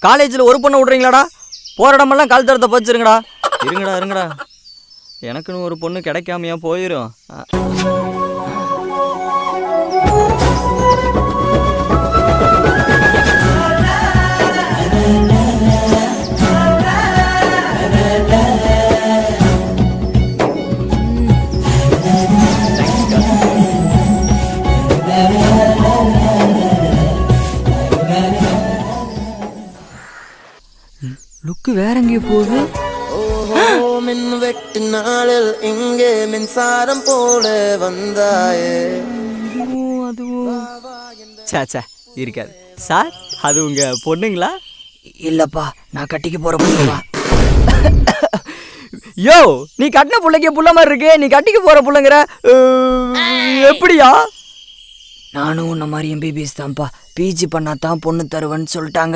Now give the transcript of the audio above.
காலேஜில் ஒரு பொண்ணை விட்றீங்களாடா? போகிற இடமெல்லாம் கால் தரத்தை பச்சிருங்கடா. இருங்கடா. எனக்குன்னு ஒரு பொண்ணு கிடைக்காமையா போயிடும். லுக்கு வேற எங்கேயோ போகுது. மின் வெட்டு நாளில் இங்கே மின்சாரம் போல வந்தாயே. சே இருக்காது சார். அது உங்க பொண்ணுங்களா? இல்லப்பா, நான் கட்டிக்க போற பொண்ணுப்பா. யோ, நீ கட்டின பிள்ளைக்கு புள்ள மாதிரி இருக்கு, நீ கட்டிக்க போற புள்ளைங்கிற எப்படியா? நானும் உன்ன மாதிரி MBBS தான்ப்பா. PG பண்ணாதான் பொண்ணு தருவேன்னு சொல்லிட்டாங்க.